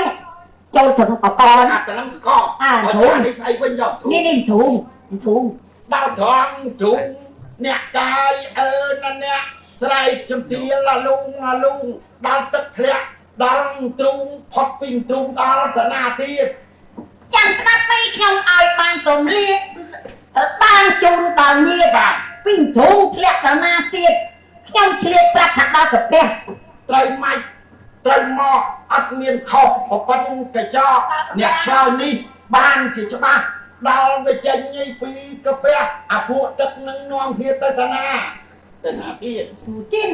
châu thượng có con អាទៅនឹងក៏កបើថានេះស្អីវិញយកធូ นี่นี่thùng ដល់ត្រង់ទ្រូងអ្នកកាយអើណាអ្នកស្រែកជំទាលឡាលូងដល់ទឹកធ្លាក់ដល់ទ្រូងផុតពីទ្រូងដល់តាណាទៀត chẳng đáp mấy nhông ai ban sồm liệt ban chun đào nhiệt pin thùng liệt đào na tiệt nhông liệt prap thật đau cực bè ត្រូវម៉ាច់ត្រូវមកអត់មានខុសប្រពន្ធកញ្ចក់អ្នកឆ្លើយនេះបានជាច្បាស់ដល់វាចេញពីកាពះអាពួកទឹកនឹងនាំគ្នាទៅតាណាទៀត dù tin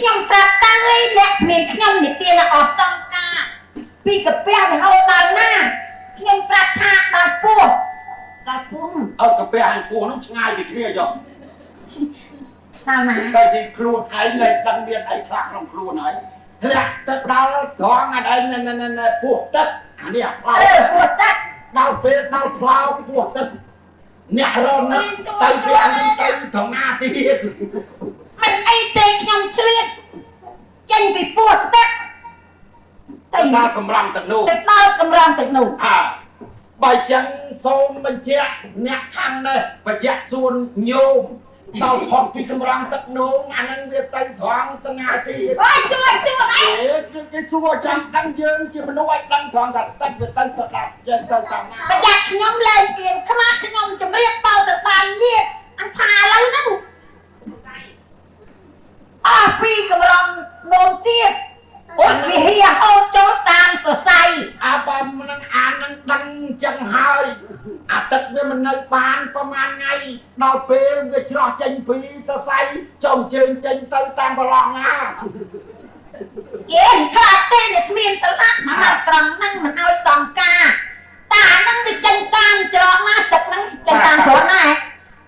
nhông prap tăng ấy nè miền nhông thì tiền là ọt xong ca pi cực bè thì hâu đào na nhông prap tha đào pua កាត់ពុំ កាពះឲ្យពោះនោះឆ្ងាយពីគ្នាចុះ តាមណា តែជាខ្លួនឯងលែងដឹងមានអីខ្លះក្នុងខ្លួនហើយធ្លាក់ទឹកដល់ត្រង់អត់ឯងណែពោះទឹកអានេះផ្លោ ពោះទឹក ដល់ពេលដល់ផ្លោពោះទឹកអ្នករំនឹកទៅវានឹងទៅត្រង់ណាទៀត មិនអីទេខ្ញុំឆ្លៀតចេញពីពោះទឹក ទៅដល់កម្រំទឹកនោះ ទៅដល់កម្រំទឹកនោះ បើចឹងសូមបញ្ជាក់អ្នកខាងនេះបញ្ជាក់សួនញោមដល់ផុតពីកម្រំទឹកនោះអានឹងវាទៅត្រង់ទៅណាទៀត អើយជួយអី គេសួរចាំដឹងយើងជាមនុស្សឲ្យដឹងត្រង់ថាទឹកវាទៅដល់ចេញទៅតាមណា ប្រយ័ត្នខ្ញុំលែងគៀនខ្មាស់ខ្ញុំជម្រាបទៅសបានញាតអញថាឥឡូវហ្នឹងអស់ពីកម្រំនោមទៀតអូយវាហៀហូតចូលតាមសរសៃ បើមិនអាននឹងដឹងចឹងហើយអាទឹកវាមិននៅបានប្រហែលថ្ងៃដល់ពេលវាច្រោះចេញពីទៅសៃចូលជើងចេញទៅតាមប្រឡងណា យេខ្លាចទេអ្នកគ្មានសិលៈមកដល់ត្រង់ហ្នឹងមិនឲ្យសង្ការតាហ្នឹងទៅចេញតាមច្រកណាទឹកហ្នឹងចេញតាមច្រកណា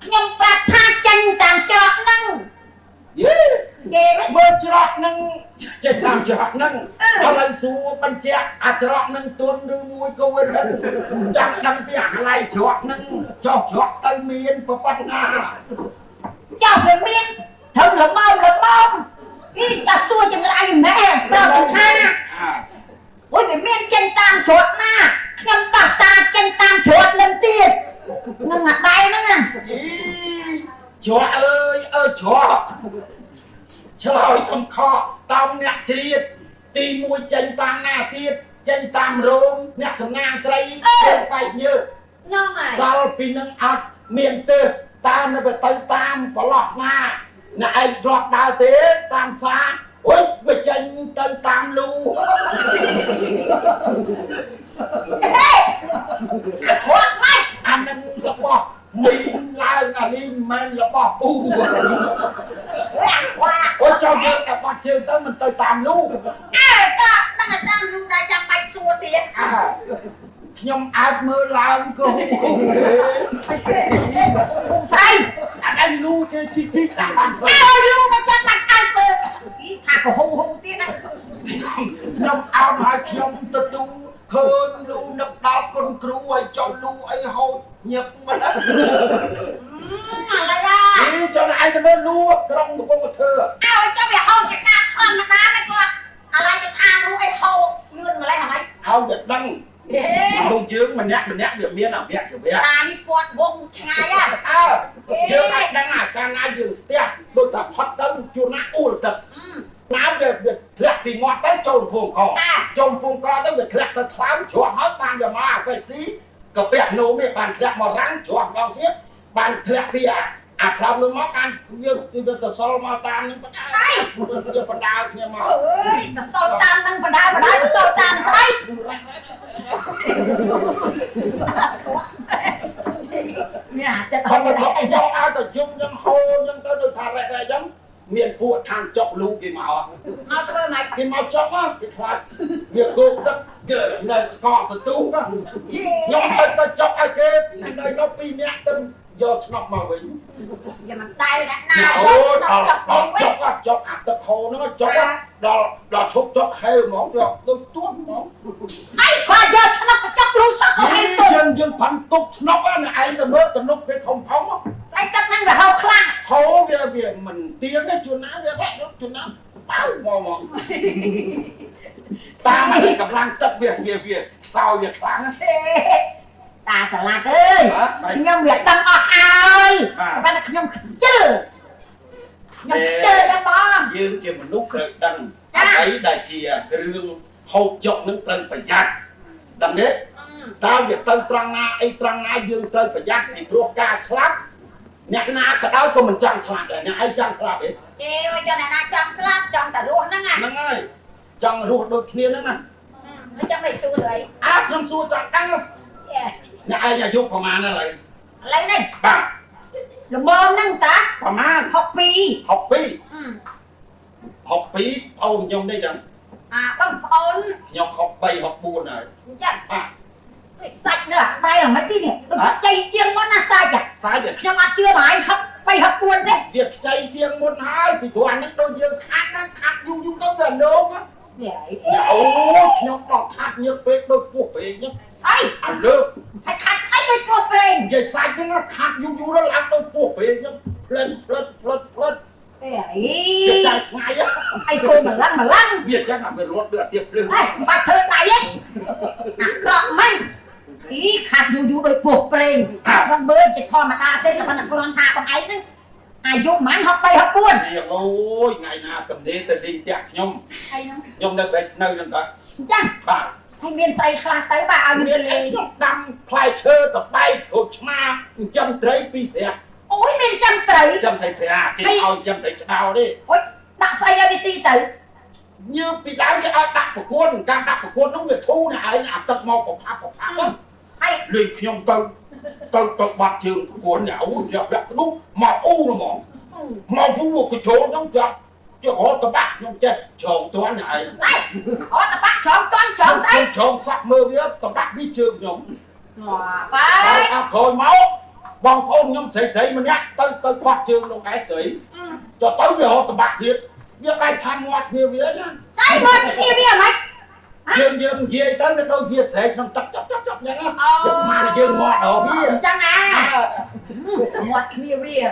ខ្ញុំប្រាប់ថាចេញតាមច្រកហ្នឹង យេ យេ មើលច្រកហ្នឹងចេញតាមច្រកហ្នឹងឥឡូវសួរបញ្ជាក់អាច្រកហ្នឹងទន់ឬមួយក៏វារឹងចាំដឹងពីអាកន្លែងច្រកហ្នឹងចុះច្រកទៅមានប្រព័ន្ធណា ចោះវាមានធំល្មមពីចាស់សួរចម្លែកម៉ែប្រាប់ថាអូយវាមានចេញតាមច្រកណាខ្ញុំបាក់តាចេញតាមច្រកនឹងទៀតនឹងអាដៃហ្នឹងណា ច្រកអើយច្រកឆ្លើយកំខកតាមអ្នកជ្រៀតទី1ចេញតាមណាទៀតចេញតាមរោងអ្នកសំណាងស្រីបែកញើស នោះហើយ សល់ពីនឹងអត់មានទេតើនៅទៅតាមប្រឡោះណាអ្នកឯងធ្លាប់ដើរទេតាមផ្សារអូយវាចេញទៅតាមលូ គាត់ម៉េច អានឹងរបស់មីងឡើងអានេះមិនរបស់ពូ អូចាំយើងតែបាត់ជើងទៅមិនទៅតាមលូ អើក៏ដឹងតែតាមលូដែរចាំបាច់សួរទៀត ខ្ញុំអាចមើលឡើងក៏ អីស្អី អានេះលូគេជីកតាមបាន អើលូមកចាំបាច់អើមើលថាក៏ហូទៀតណា ខ្ញុំអោបឲ្យខ្ញុំទទួលឃើញលូនឹកដល់គុណគ្រូឲ្យចុះលូអីហូតញឹកមិនដឹង ឥឡូវ ចុះឯងទៅមើលលូត្រង់កំពុងធ្វើ ឲ្យចាំវាហូតជាការធម្មតាណាគាត់ឥឡូវទៅថាលូអីហូតលឿនម្លេះហ្មង ឲ្យវាដឹងលូយើងម្នាក់វាមានអវៈជាវៈ តានេះពាត់វងឆ្ងាយហ៎ យើងអាចដឹងអាកាលណាយើងស្ទះដូចថាផុតទៅជួនណាអ៊ូលទឹកណាវាធ្លាក់ពីមាត់ទៅចូលពងកចូលពងកទៅវាធ្លាក់ទៅថ្លើមជ្រោះហើយបានវាមកអាហ្វេស៊ីកាពះនោមនេះបានធ្លាក់មករាំងជ្រោះម្ដងទៀតបានធ្លាក់ពីអាផ្លោមនោះមកបានវាទៅសល់មកតាមនឹងបណ្ដាវាបណ្ដាគ្នាមក អើយទៅសល់តាមនឹងបណ្ដាទៅសល់តាមស្អីនេះតែ បើមកយកឲ្យទៅយំយ៉ាងហូរយ៉ាងទៅដូចថារ៉េអញ្ចឹងមានពួកខាងចុកលូគេមក មកធ្វើម៉េច គេមកចុកគេខ្លាចវាគោកទឹកគេនៅស្កកសទូខ្ញុំទៅចុកឲ្យគេនៅនោះ2នាក់ទៅយកឆ្នប់មកវិញ វាមិនតែអ្នកណា អូដល់ចុកអាទឹកហូរហ្នឹងចុកដល់ឈប់ចុកហេវហ្មងយកទៅទួតហ្មង អីគាត់យកឆ្នោតចុកលូសក់ឲ្យទៅ យើងផាន់ទុកឆ្នប់ណាឯងទៅមើលទំនុកគេធំស្អី ទឹកហ្នឹងវាហូរខ្លាំង ហូរវាមិនទៀងទេជួនណាវារ៉ាក់ជួនណាបើមកតាមតែកម្លាំងទឹកវាខ្សោយវាខ្លាំង តាសាឡាត់អើយខ្ញុំវាដឹងអស់ហើយប៉ុន្តែខ្ញុំខ្ជិលយ៉ាងបង យើងជាមនុស្សត្រូវដឹងអ្វីដែលជាគ្រឿងហូបចុកនឹងត្រូវប្រយ័ត្នដឹងទេតើវាទៅត្រង់ណាអីត្រង់ណាយើងត្រូវប្រយ័ត្នពីព្រោះការស្លាប់អ្នកណាក៏ដោយក៏មិនចង់ស្លាប់ដែរអ្នកឯងចង់ស្លាប់ទេ អេចង់អ្នកណាចង់ស្លាប់ចង់តែរស់ហ្នឹង ហ្នឹងហើយចង់រស់ដូចគ្នាហ្នឹងណា ហើយចង់ឲ្យសួរទៅអី ខ្ញុំសួរចង់ដឹងអ្នកឯងអាយុប្រហែលឥឡូវ ឥឡូវនេះ បាទ ល្មមហ្នឹងតា ប្រហែល 62 62ប្អូនខ្ញុំនេះចឹង បងប្អូន ខ្ញុំ63 64ហើយ អញ្ចឹង បាទ sạch nữa bay là mấy cái này chay chiêng món ăn sai à sai vậy nhưng mà chưa bài hấp bay hấp buồn đấy việc chay chiêng muốn hai thì toàn những đôi dương khát du có gần đâu á nhậu nhậu đọc khát như phết đôi cuộc về nhá ấy ăn được hay khát ấy cái cuộc lên vậy sai cái nó khát du nó làm đôi cuộc về nhá lên việc chay ngay á hay cô mà lăn việc chay làm về luật được tiệp lưng bà thơ này ấy cọp mình ý khát du đôi cuộc lên con bơi chỉ thò mà ta thế mà con thà con ấy đấy dù mãn học bay học buồn ôi ngày nào cầm đế tên đi chặt nhông đã về nơi lần đó chăng bà hay miền Tây khai tới bà ao miền ấy nhông đâm khai chơi tập bay của ma chăm trái pi xe ôi miền chăm trái chăm thầy phải cái ao chăm thầy chào đi ôi đặt xây ABC tử như bị đá cái ao đặt của quân càng đặt của quân nó về thu này là tập mò của pháp lắm hay liền nhông tôi bật trường của nhậu gặp đúng mà u nó mỏng mà phú một cái chỗ nó gặp chứ họ tập bạc không chết tròn toán này họ tập bạc tròn đấy tròn sắc mơ biết tập bạc đi trường nhông phải thôi máu bằng phôn nhông sấy mà nhắc tôi khoát trường nó cái sấy cho tới về họ tập bạc thiệt việc ai tham ngoặt nhiều vía nhá sai ngoặt nhiều vía mày dương gì tới nó đôi việc sấy nó chấp nhá mà nó dương ngoặt ở bia chẳng à ngoặt nhiều vía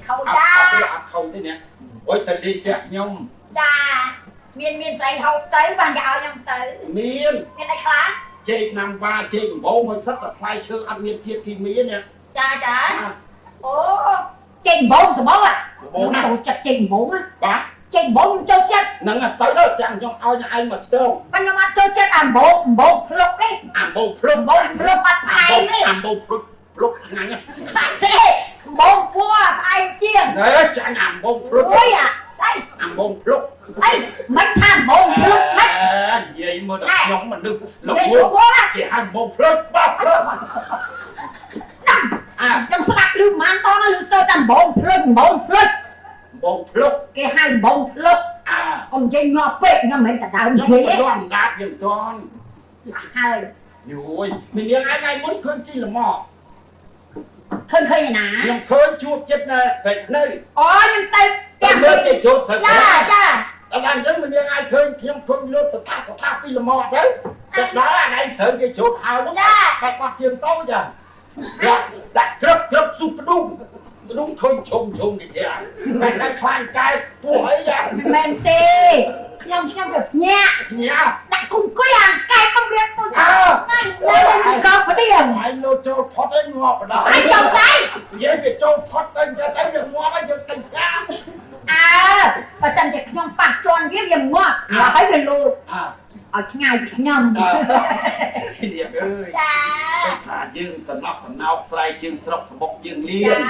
khâu ra khâu thế nè ôi ta đi chặt nhông ra miền Tây học tới và gạo nhông tới miền đây khá chơi năm ba chơi bố mình rất là phai chơi ăn miền chia kỳ mía nè chà ố chênh bốn thì bố à bố nè chặt chênh bốn á bà chênh bốn châu chất nâng à tới đó chẳng trong ao nhà anh mà stone anh nhưng mà châu chất ăn bộ lúc đấy ăn bộ lúc bắt ai đấy ăn bộ lúc ngay nhá thế bộ cua ai chiên đấy chẳng ăn bộ lúc ôi à đây ăn bộ lúc đây mấy thằng bộ lúc mấy vậy mà được nhóm mà được lúc cua thì ăn bộ lúc bắp lúc trong sắp lưu màn to nó lưu sơ tầm bộ lúc cái hai bộ lúc ông chơi ngọt phết nhưng mà ta đào nhóm mà đoan đạp giùm con hai rồi mình nhớ ai muốn khơi chi là mò khơi khơi nè nhưng khơi chuột chết nè về nơi nhưng tay em mới cái chuột thật cha anh đang nhớ mình nhớ ai khơi nhưng khơi luôn từ tháp đi là mò thế đó là anh sợ cái chuột hào đúng không phải qua trường tối giờ đặt gấp đúng thôi trùng thì thế mày đang khoan cai tuổi ra men tê nhưng được nha đặt cùng có làm cai công việc tôi lên có phải đi làm anh lô châu thoát ấy ngọt ở đó anh chồng cái dễ việc châu thoát tên ra tới việc ngọt nó việc tình ca và chân việc nhom bạc tròn viết việc ngọt là phải về luôn ở ngày nhầm cái điểm ơi cái thả dương sẵn nọc xoay chương sọc bọc chương liên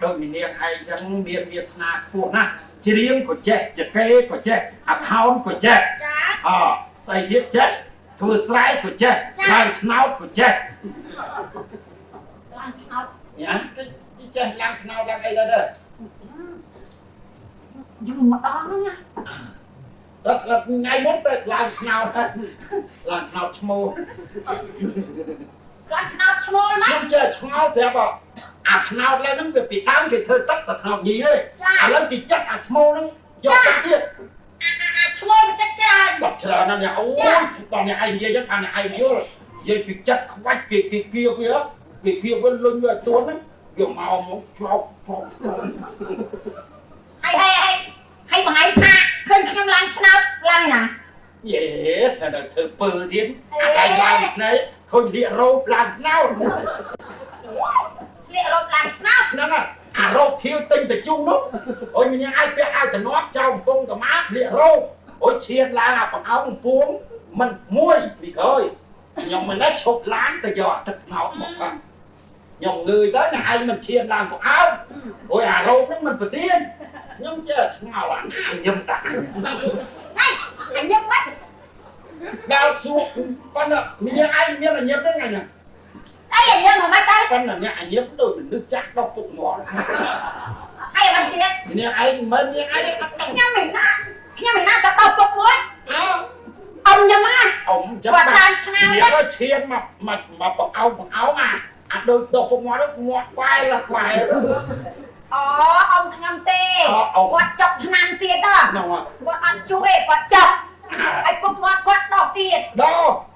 đôi mình niệm ai chẳng biên Việt Nam thuộc nè chỉ riêng của trẻ kê của trẻ account của trẻ xây thiết trẻ thừa slide của trẻ làm knau của trẻ nhá cái trẻ làm knau đang đây đây dùng mà đó nữa nha đó là ngày mốt tới làm knau chmô làm knau chmô mấy không chơi knau thế bảo knau lên nó bị ăn thì thôi tất cả knau gì đấy lên thì chắc chmô nó do cái kia chmô bị chắc tập chờ nó nhà ôi toàn nhà anh vậy chắc anh ai biết rồi vậy bị chắc quách kia vẫn lên người tuấn ấy kiểu màu một chọc hay mà hay tha khơi không làm knau làm nè dễ thật là thử bự tiến anh làm đấy thôi địa rô làm knau nó à rô thiêu tinh từ chung đó ôi mình ai biết ai từ nó trong tung cả mát địa rô ôi chiên là còn áo một cuốn mình muôi vì thôi nhưng mình đã chụp lán từ giờ thật nào một phần nhưng người tới là ai mình chiên làm một áo ôi à rô nó mình phải tiên nhưng chứ nào là ai nhầm đại anh nhầm mất đào xuống con nè mình như ai biết là nhầm đấy ngày nè sao vậy nhầm mà mất đấy con là nhà nhầm tôi mình nước chắc đọc tụng ngọt hay là mình tiết nhà anh mình nhà ai nhà mình na tập đọc tụng ngọt ông nhầm á គាត់ឡើងថ្នាំ នេះក៏ឈាមមកបង្អោអាដូចដកពុកមាត់ក្បែរអូអ៊ំថ្នាំទេគាត់ចុកថ្នាំទៀតហ៎គាត់អត់ជួយគាត់ចុកហើយពុកមាត់គាត់ដកទៀត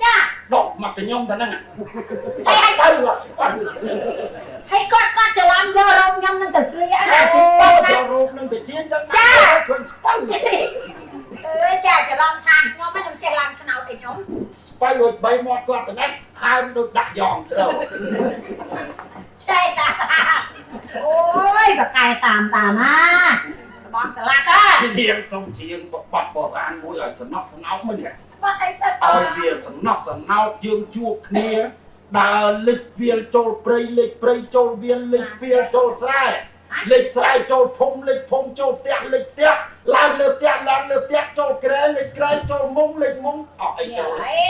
ចាដកមកទៅខ្ញុំទៅហ្នឹងហើយគាត់ច្រឡំយករោមខ្ញុំនឹងទៅស្រីអើយករោមនឹងទៅជាចឹងណាខ្លួនស្ពៅចាច្រឡំថាខ្ញុំមិនចេះឡើងស្នោតទេខ្ញុំស្ពៅរួច3មាត់គាត់ទៅនេះហើមដូចដាក់យ៉ងទៅឆែកតាអូយបកែតាមណាបងស្លាត់ហ៎នាងសុំជាងបាត់បរាណមួយឲ្យសំណោកសំណោកមិននេះបាត់អីទៅឲ្យវាសំណោកសំណោកយើងជួបគ្នាដើរលិចវាលចូលព្រៃលិចព្រៃចូលវាលលិចវាលចូលស្រែលិចស្រែចូលភូមិលិចភូមិចូលផ្ទះលិចផ្ទះឡើងលើផ្ទះចូលក្រែលិចក្រែចូលមុងលិចមុងអស់អីចូលអេ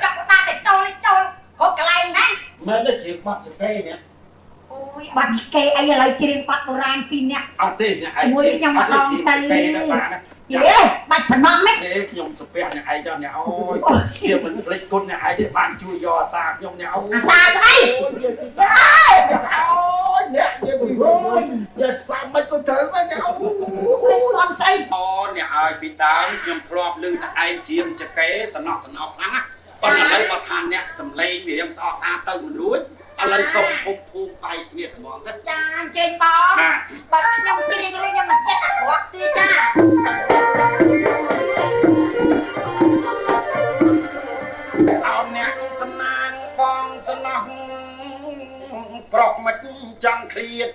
ចុកតាតែចូលគ្រប់កន្លែងណាមែនទេជាបាត់ចកេនេះអូយបាត់គេអីឥឡូវជ្រៀងបាត់បុរាណ2នាក់អត់ទេអ្នកឯងមួយខ្ញុំម្ដងទៅយេបាច់បំណងម៉េចខ្ញុំសុភ័ក្រអ្នកឯងចង់អ្នកអូយវាមិនភ្លេចគុណអ្នកឯងទេបានជួយយកអាសាខ្ញុំអ្នកអូយអាសាស្អីអូយអ្នកនិយាយពីអូយចេះផ្សំមិនក៏ត្រូវហ្នឹងអ្នកអូយសំស្អីអូអ្នកឲ្យពីដើមខ្ញុំធ្លាប់ឮអ្នកឯងជាងចកេសំណោកខ្លាំងណាប៉ុន្តែឥឡូវបើថាអ្នកសំឡេងវារៀងស្អកថាទៅមិនរួចឥឡូវសុំភូមិបែកគ្នាហ្មងទៅចាអញ្ជើញបងបើខ្ញុំជ្រៀងលេងខ្ញុំមិនចិត្តអាក្រក់ទេចាអោអ្នកសំណាងបងសំណោះប្រុកមិនចង់ឃ្លាត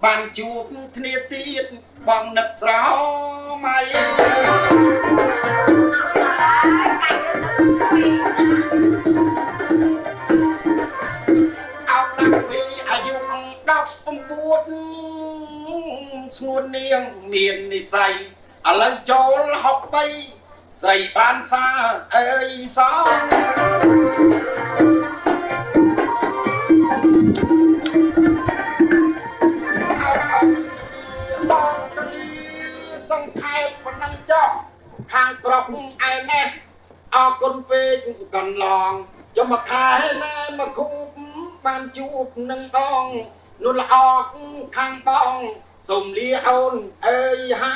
បានជួបគ្នាទៀតបងនឹកស្រមៃអោតាំងពីអាយុ19ស្ងួននាងមាននិស័យឥឡូវចូល63ស្រីបានសារអើយសងបងទៅសង្ខេបប៉ុណ្ណឹងចុះខាងប្រុសឯនេះអរគុណពេកកន្លងចាំមកខែណែមកគូបានជួបនឹងដងនោះល្អខាងបងសូមលាអូនអើយហា